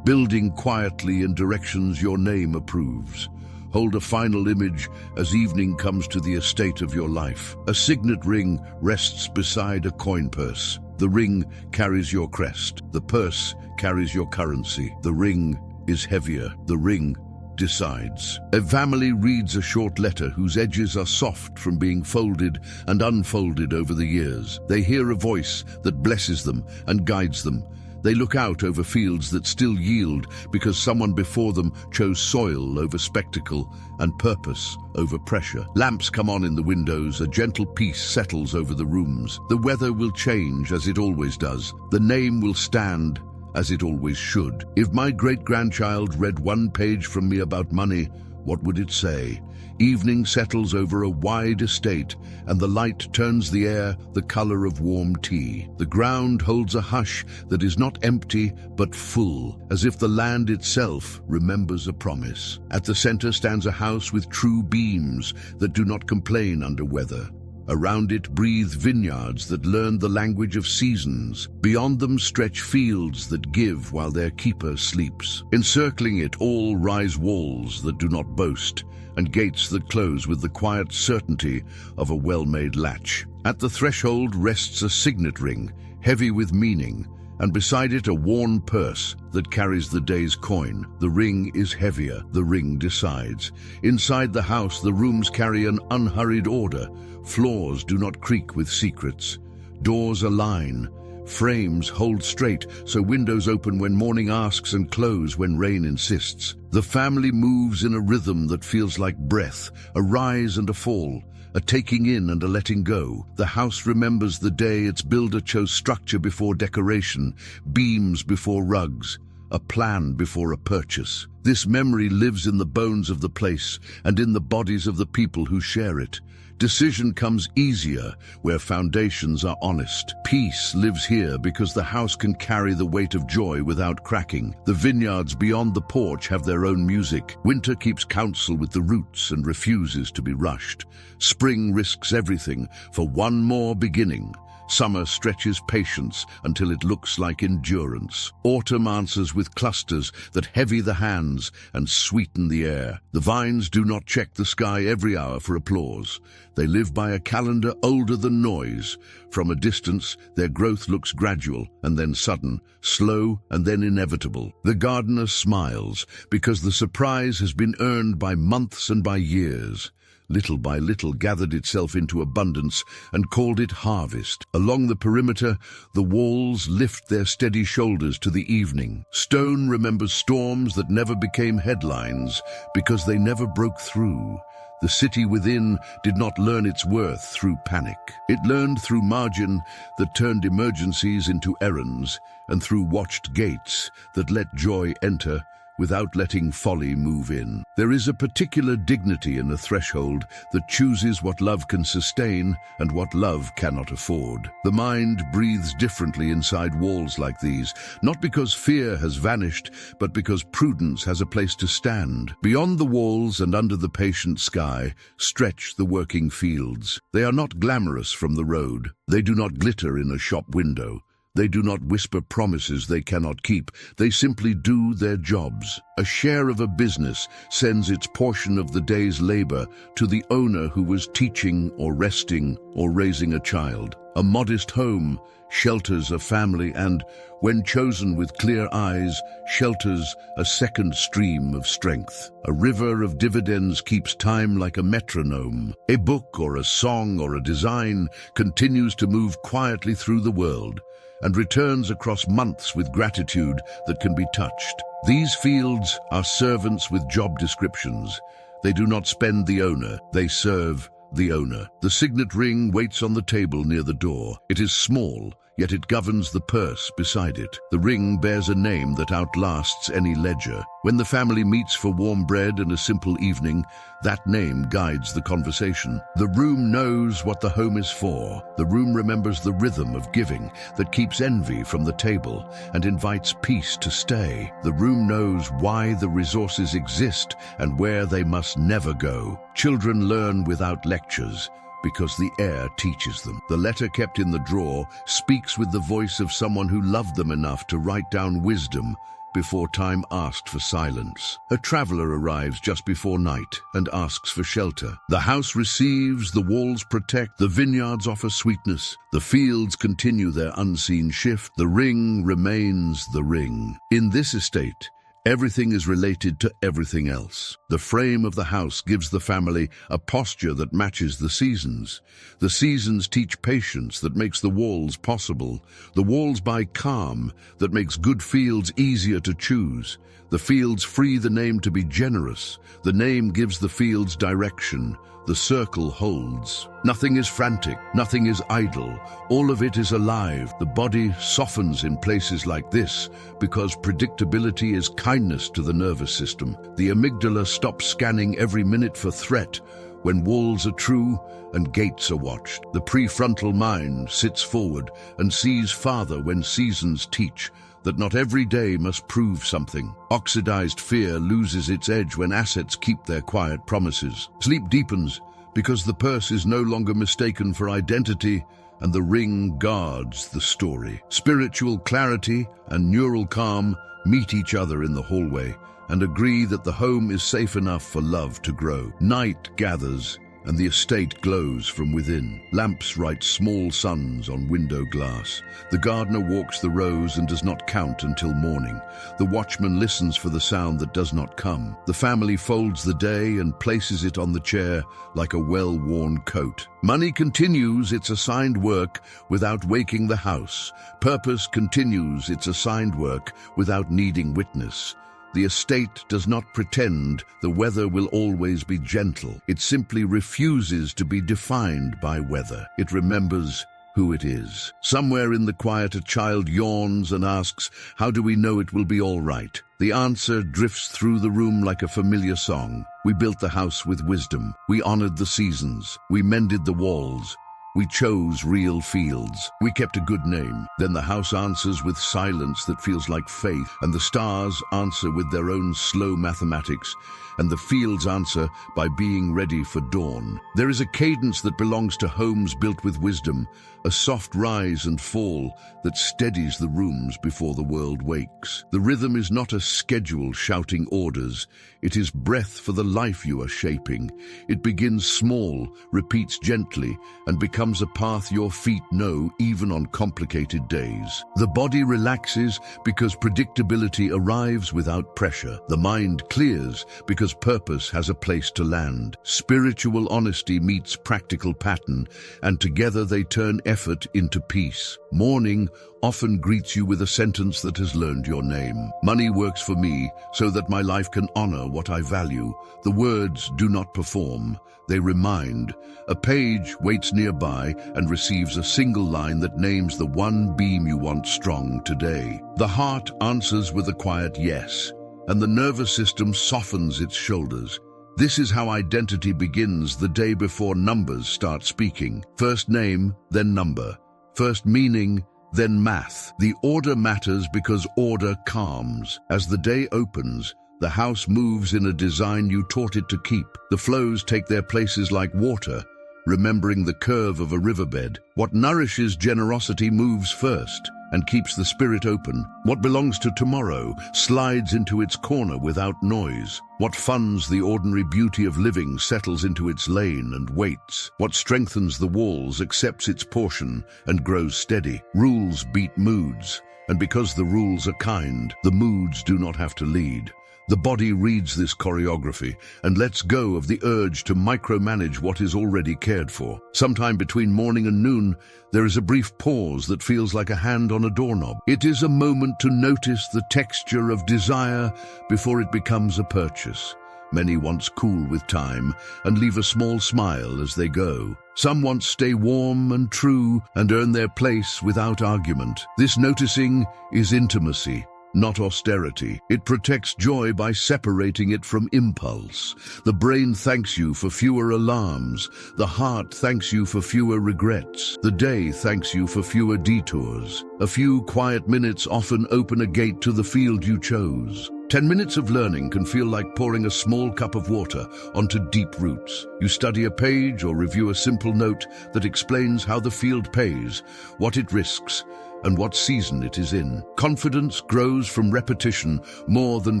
building quietly in directions your name approves. Hold a final image as evening comes to the estate of your life. A signet ring rests beside a coin purse. The ring carries your crest. The purse carries your currency. The ring is heavier. The ring decides. A family reads a short letter whose edges are soft from being folded and unfolded over the years. They hear a voice that blesses them and guides them. They look out over fields that still yield because someone before them chose soil over spectacle and purpose over pressure. Lamps come on in the windows, a gentle peace settles over the rooms. The weather will change as it always does. The name will stand as it always should. If my great-grandchild read one page from me about money, what would it say? Evening settles over a wide estate, and the light turns the air the color of warm tea. The ground holds a hush that is not empty, but full, as if the land itself remembers a promise. At the center stands a house with true beams that do not complain under weather. Around it breathe vineyards that learn the language of seasons. Beyond them stretch fields that give while their keeper sleeps. Encircling it all rise walls that do not boast, and gates that close with the quiet certainty of a well-made latch. At the threshold rests a signet ring, heavy with meaning, and beside it a worn purse that carries the day's coin. The ring is heavier. The ring decides. Inside the house, the rooms carry an unhurried order. Floors do not creak with secrets. Doors align. Frames hold straight, so windows open when morning asks and close when rain insists. The family moves in a rhythm that feels like breath, a rise and a fall, a taking in and a letting go. The house remembers the day its builder chose structure before decoration, beams before rugs, a plan before a purchase. This memory lives in the bones of the place and in the bodies of the people who share it. Decision comes easier where foundations are honest. Peace lives here because the house can carry the weight of joy without cracking. The vineyards beyond the porch have their own music. Winter keeps counsel with the roots and refuses to be rushed. Spring risks everything for one more beginning. Summer stretches patience until it looks like endurance. Autumn answers with clusters that heavy the hands and sweeten the air. The vines do not check the sky every hour for applause. They live by a calendar older than noise. From a distance, their growth looks gradual and then sudden, slow and then inevitable. The gardener smiles because the surprise has been earned by months and by years. Little by little gathered itself into abundance and called it harvest. Along the perimeter, the walls lift their steady shoulders to the evening. Stone remembers storms that never became headlines because they never broke through. The city within did not learn its worth through panic. It learned through margin that turned emergencies into errands, and through watched gates that let joy enter without letting folly move in. There is a particular dignity in a threshold that chooses what love can sustain and what love cannot afford. The mind breathes differently inside walls like these, not because fear has vanished, but because prudence has a place to stand. Beyond the walls and under the patient sky stretch the working fields. They are not glamorous from the road. They do not glitter in a shop window. They do not whisper promises they cannot keep. They simply do their jobs. A share of a business sends its portion of the day's labor to the owner who was teaching or resting or raising a child. A modest home shelters a family and, when chosen with clear eyes, shelters a second stream of strength. A river of dividends keeps time like a metronome. A book or a song or a design continues to move quietly through the world and returns across months with gratitude that can be touched. These fields are servants with job descriptions. They do not spend the owner, they serve the owner. The signet ring waits on the table near the door. It is small, yet it governs the purse beside it. The ring bears a name that outlasts any ledger. When the family meets for warm bread and a simple evening, that name guides the conversation. The room knows what the home is for. The room remembers the rhythm of giving that keeps envy from the table and invites peace to stay. The room knows why the resources exist and where they must never go. Children learn without lectures, because the air teaches them. The letter kept in the drawer speaks with the voice of someone who loved them enough to write down wisdom before time asked for silence. A traveler arrives just before night and asks for shelter. The house receives, the walls protect, the vineyards offer sweetness, the fields continue their unseen shift, the ring remains the ring. In this estate, everything is related to everything else. The frame of the house gives the family a posture that matches the seasons. The seasons teach patience that makes the walls possible. The walls buy calm that makes good fields easier to choose. The fields free the name to be generous. The name gives the fields direction. The circle holds. Nothing is frantic, nothing is idle. All of it is alive. The body softens in places like this because predictability is kindness to the nervous system. The amygdala stops scanning every minute for threat when walls are true and gates are watched. The prefrontal mind sits forward and sees farther when seasons teach that not every day must prove something. Oxidized fear loses its edge when assets keep their quiet promises. Sleep deepens because the purse is no longer mistaken for identity and the ring guards the story. Spiritual clarity and neural calm meet each other in the hallway and agree that the home is safe enough for love to grow. Night gathers and the estate glows from within. Lamps write small suns on window glass. The gardener walks the rows and does not count until morning. The watchman listens for the sound that does not come. The family folds the day and places it on the chair like a well-worn coat. Money continues its assigned work without waking the house. Purpose continues its assigned work without needing witness. The estate does not pretend the weather will always be gentle. It simply refuses to be defined by weather. It remembers who it is. Somewhere in the quiet, a child yawns and asks, "How do we know it will be all right?" The answer drifts through the room like a familiar song. We built the house with wisdom. We honored the seasons. We mended the walls. We chose real fields. We kept a good name. Then the house answers with silence that feels like faith, and the stars answer with their own slow mathematics, and the fields answer by being ready for dawn. There is a cadence that belongs to homes built with wisdom, a soft rise and fall that steadies the rooms before the world wakes. The rhythm is not a schedule shouting orders. It is breath for the life you are shaping. It begins small, repeats gently, and becomes a path your feet know even on complicated days. The body relaxes because predictability arrives without pressure. The mind clears because purpose has a place to land. Spiritual honesty meets practical pattern, and together they turn effort into peace. Morning often greets you with a sentence that has learned your name. Money works for me so that my life can honor what I value. The words do not perform, they remind. A page waits nearby and receives a single line that names the one beam you want strong today. The heart answers with a quiet yes, and the nervous system softens its shoulders. This is how identity begins the day before numbers start speaking. First name, then number. First meaning, then math. The order matters because order calms. As the day opens, the house moves in a design you taught it to keep. The flows take their places like water, remembering the curve of a riverbed. What nourishes generosity moves first and keeps the spirit open. What belongs to tomorrow slides into its corner without noise. What funds the ordinary beauty of living settles into its lane and waits. What strengthens the walls accepts its portion and grows steady. Rules beat moods, and because the rules are kind, the moods do not have to lead. The body reads this choreography and lets go of the urge to micromanage what is already cared for. Sometime between morning and noon, there is a brief pause that feels like a hand on a doorknob. It is a moment to notice the texture of desire before it becomes a purchase. Many once cool with time and leave a small smile as they go. Some once stay warm and true and earn their place without argument. This noticing is intimacy, not austerity. It protects joy by separating it from impulse. The brain thanks you for fewer alarms. The heart thanks you for fewer regrets. The day thanks you for fewer detours. A few quiet minutes often open a gate to the field you chose. 10 minutes of learning can feel like pouring a small cup of water onto deep roots. You study a page or review a simple note that explains how the field pays, what it risks, and what season it is in. Confidence grows from repetition more than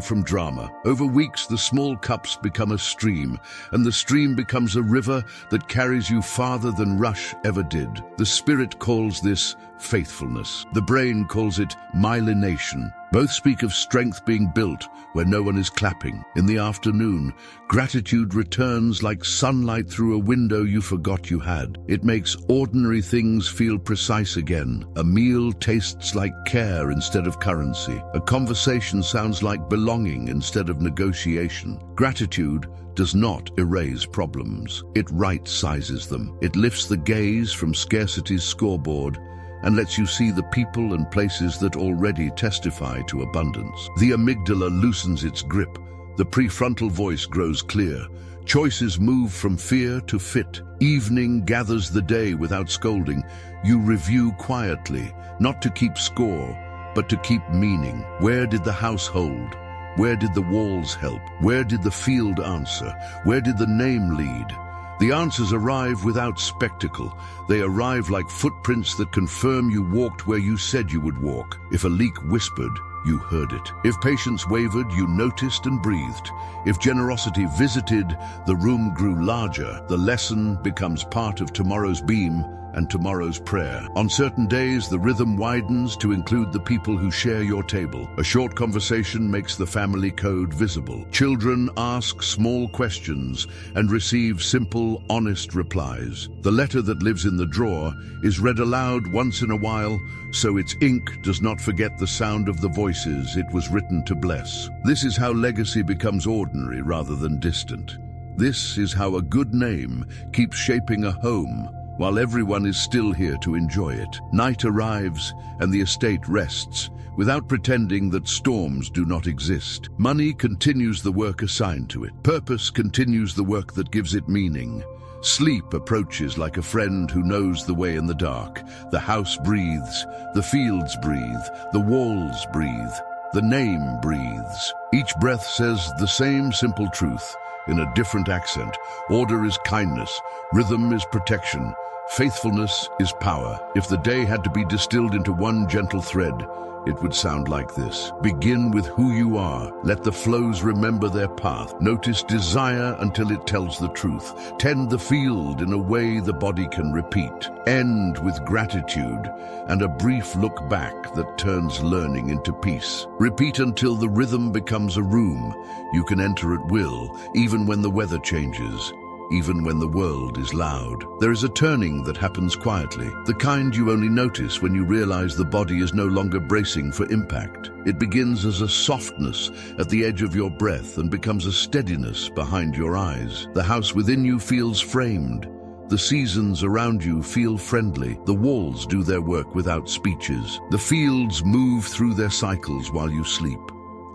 from drama. Over weeks, the small cups become a stream, and the stream becomes a river that carries you farther than rush ever did. The spirit calls this faithfulness. The brain calls it myelination. Both speak of strength being built where no one is clapping. In the afternoon, gratitude returns like sunlight through a window you forgot you had. It makes ordinary things feel precise again. A meal tastes like care instead of currency. A conversation sounds like belonging instead of negotiation. Gratitude does not erase problems. It right-sizes them. It lifts the gaze from scarcity's scoreboard and lets you see the people and places that already testify to abundance. The amygdala loosens its grip. The prefrontal voice grows clear. Choices move from fear to fit. Evening gathers the day without scolding. You review quietly, not to keep score, but to keep meaning. Where did the house hold? Where did the walls help? Where did the field answer? Where did the name lead? The answers arrive without spectacle. They arrive like footprints that confirm you walked where you said you would walk. If a leak whispered, you heard it. If patience wavered, you noticed and breathed. If generosity visited, the room grew larger. The lesson becomes part of tomorrow's beam and tomorrow's prayer. On certain days, the rhythm widens to include the people who share your table. A short conversation makes the family code visible. Children ask small questions and receive simple, honest replies. The letter that lives in the drawer is read aloud once in a while, so its ink does not forget the sound of the voices it was written to bless. This is how legacy becomes ordinary rather than distant. This is how a good name keeps shaping a home while everyone is still here to enjoy it. Night arrives and the estate rests, without pretending that storms do not exist. Money continues the work assigned to it. Purpose continues the work that gives it meaning. Sleep approaches like a friend who knows the way in the dark. The house breathes, the fields breathe, the walls breathe, the name breathes. Each breath says the same simple truth in a different accent. Order is kindness, rhythm is protection, faithfulness is power. If the day had to be distilled into one gentle thread, it would sound like this. Begin with who you are. Let the flows remember their path. Notice desire until it tells the truth. Tend the field in a way the body can repeat. End with gratitude and a brief look back that turns learning into peace. Repeat until the rhythm becomes a room you can enter at will, even when the weather changes. Even when the world is loud. There is a turning that happens quietly, the kind you only notice when you realize the body is no longer bracing for impact. It begins as a softness at the edge of your breath and becomes a steadiness behind your eyes. The house within you feels framed. The seasons around you feel friendly. The walls do their work without speeches. The fields move through their cycles while you sleep.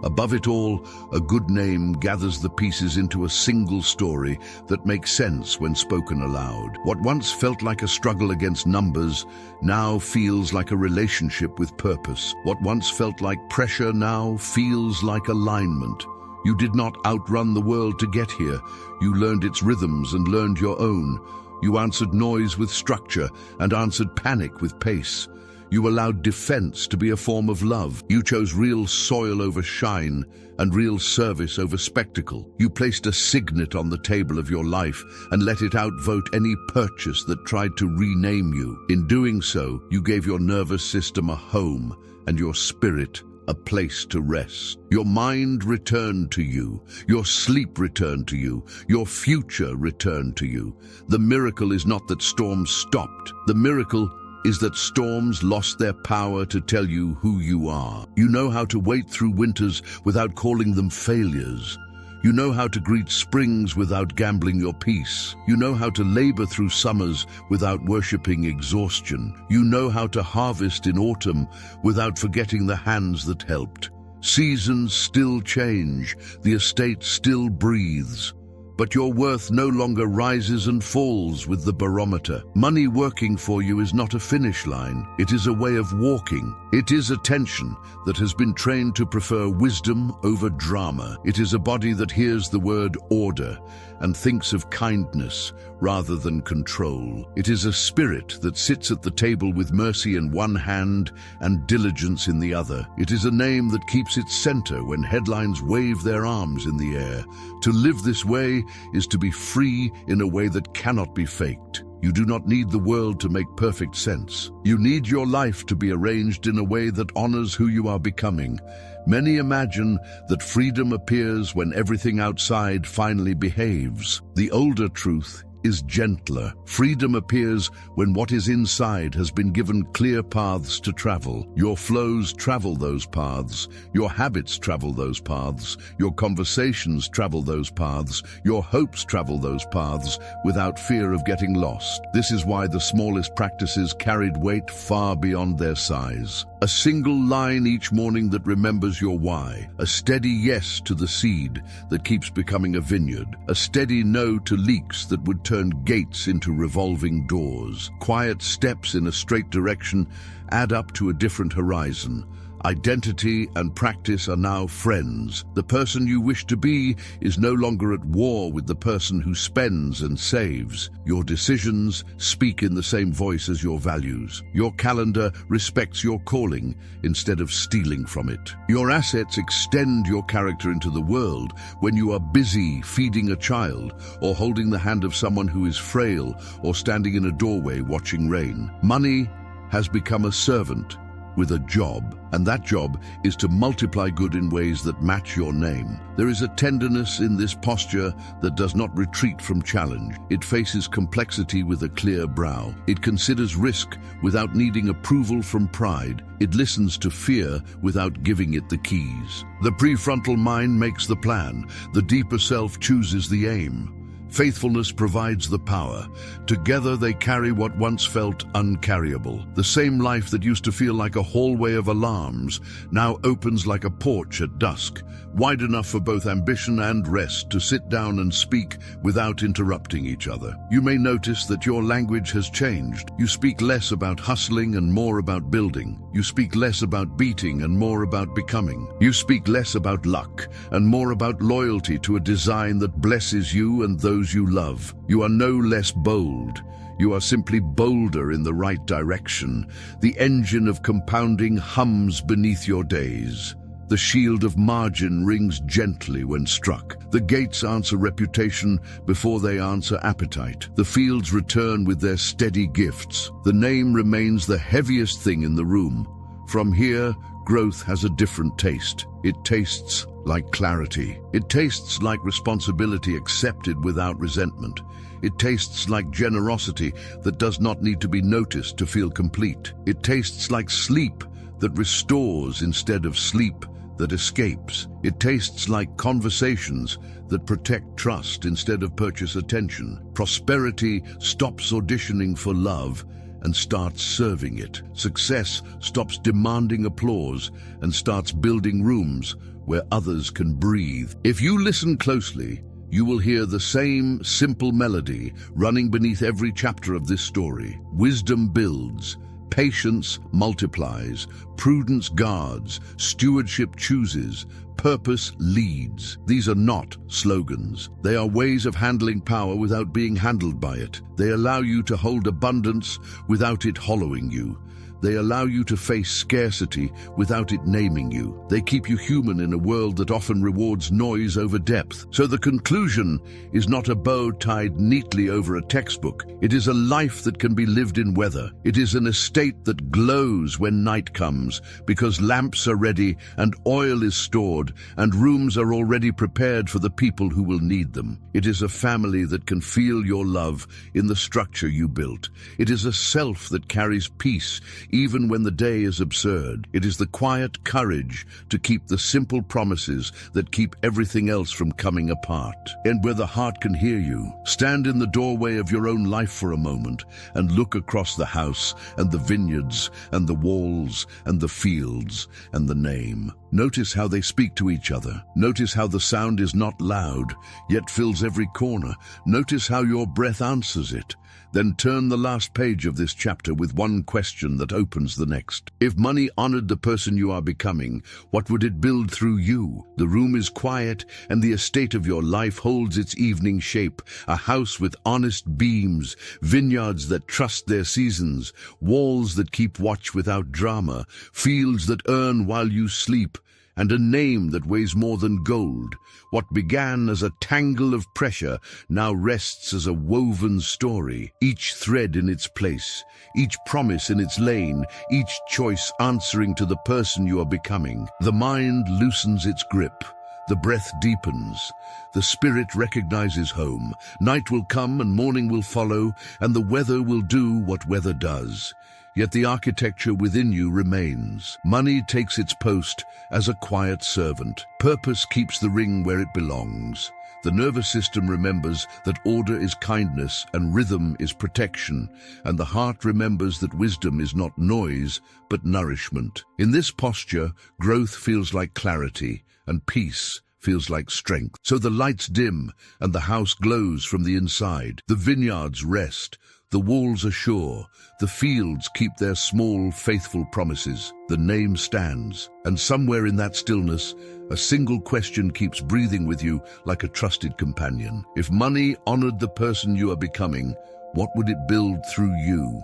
Above it all, a good name gathers the pieces into a single story that makes sense when spoken aloud. What once felt like a struggle against numbers now feels like a relationship with purpose. What once felt like pressure now feels like alignment. You did not outrun the world to get here. You learned its rhythms and learned your own. You answered noise with structure and answered panic with pace. You allowed defense to be a form of love. You chose real soil over shine and real service over spectacle. You placed a signet on the table of your life and let it outvote any purchase that tried to rename you. In doing so, you gave your nervous system a home and your spirit a place to rest. Your mind returned to you. Your sleep returned to you. Your future returned to you. The miracle is not that storms stopped. The miracle is that storms lost their power to tell you who you are. You know how to wait through winters without calling them failures. You know how to greet springs without gambling your peace. You know how to labor through summers without worshiping exhaustion. You know how to harvest in autumn without forgetting the hands that helped. Seasons still change. The estate still breathes. But your worth no longer rises and falls with the barometer. Money working for you is not a finish line. It is a way of walking. It is attention that has been trained to prefer wisdom over drama. It is a body that hears the word order and thinks of kindness rather than control. It is a spirit that sits at the table with mercy in one hand and diligence in the other. It is a name that keeps its center when headlines wave their arms in the air. To live this way is to be free in a way that cannot be faked. You do not need the world to make perfect sense. You need your life to be arranged in a way that honors who you are becoming. Many imagine that freedom appears when everything outside finally behaves. The older truth is gentler. Freedom appears when what is inside has been given clear paths to travel. Your flows travel those paths. Your habits travel those paths. Your conversations travel those paths. Your hopes travel those paths without fear of getting lost. This is why the smallest practices carried weight far beyond their size. A single line each morning that remembers your why. A steady yes to the seed that keeps becoming a vineyard. A steady no to leaks that would turn gates into revolving doors. Quiet steps in a straight direction add up to a different horizon. Identity and practice are now friends. The person you wish to be is no longer at war with the person who spends and saves. Your decisions speak in the same voice as your values. Your calendar respects your calling instead of stealing from it. Your assets extend your character into the world when you are busy feeding a child or holding the hand of someone who is frail or standing in a doorway watching rain. Money has become a servant with a job, and that job is to multiply good in ways that match your name. There is a tenderness in this posture that does not retreat from challenge. It faces complexity with a clear brow. It considers risk without needing approval from pride. It listens to fear without giving it the keys. The prefrontal mind makes the plan. The deeper self chooses the aim. Faithfulness provides the power. Together they carry what once felt uncarryable. The same life that used to feel like a hallway of alarms now opens like a porch at dusk, wide enough for both ambition and rest to sit down and speak without interrupting each other. You may notice that your language has changed. You speak less about hustling and more about building. You speak less about beating and more about becoming. You speak less about luck and more about loyalty to a design that blesses you and those you love. You are no less bold. You are simply bolder in the right direction. The engine of compounding hums beneath your days. The shield of margin rings gently when struck. The gates answer reputation before they answer appetite. The fields return with their steady gifts. The name remains the heaviest thing in the room. From here, growth has a different taste. It tastes like clarity. It tastes like responsibility accepted without resentment. It tastes like generosity that does not need to be noticed to feel complete. It tastes like sleep that restores instead of sleep that escapes. It tastes like conversations that protect trust instead of purchase attention. Prosperity stops auditioning for love and starts serving it. Success stops demanding applause and starts building rooms where others can breathe. If you listen closely, you will hear the same simple melody running beneath every chapter of this story. Wisdom builds, patience multiplies, prudence guards, stewardship chooses, purpose leads. These are not slogans. They are ways of handling power without being handled by it. They allow you to hold abundance without it hollowing you. They allow you to face scarcity without it naming you. They keep you human in a world that often rewards noise over depth. So the conclusion is not a bow tied neatly over a textbook. It is a life that can be lived in weather. It is an estate that glows when night comes, because lamps are ready and oil is stored and rooms are already prepared for the people who will need them. It is a family that can feel your love in the structure you built. It is a self that carries peace even when the day is absurd. It is the quiet courage to keep the simple promises that keep everything else from coming apart. And where the heart can hear you, stand in the doorway of your own life for a moment and look across the house and the vineyards and the walls and the fields and the name. Notice how they speak to each other. Notice how the sound is not loud, yet fills every corner. Notice how your breath answers it. Then turn the last page of this chapter with one question that opens the next. If money honored the person you are becoming, what would it build through you? The room is quiet, and the estate of your life holds its evening shape. A house with honest beams, vineyards that trust their seasons, walls that keep watch without drama, fields that earn while you sleep, and a name that weighs more than gold. What began as a tangle of pressure now rests as a woven story, each thread in its place, each promise in its lane, each choice answering to the person you are becoming. The mind loosens its grip. The breath deepens. The spirit recognizes home. Night will come and morning will follow, and the weather will do what weather does. Yet the architecture within you remains. Money takes its post as a quiet servant. Purpose keeps the ring where it belongs. The nervous system remembers that order is kindness and rhythm is protection, and the heart remembers that wisdom is not noise, but nourishment. In this posture, growth feels like clarity, and peace feels like strength. So the lights dim, and the house glows from the inside. The vineyards rest. The walls are sure. The fields keep their small, faithful promises. The name stands. And somewhere in that stillness, a single question keeps breathing with you like a trusted companion. If money honored the person you are becoming, what would it build through you?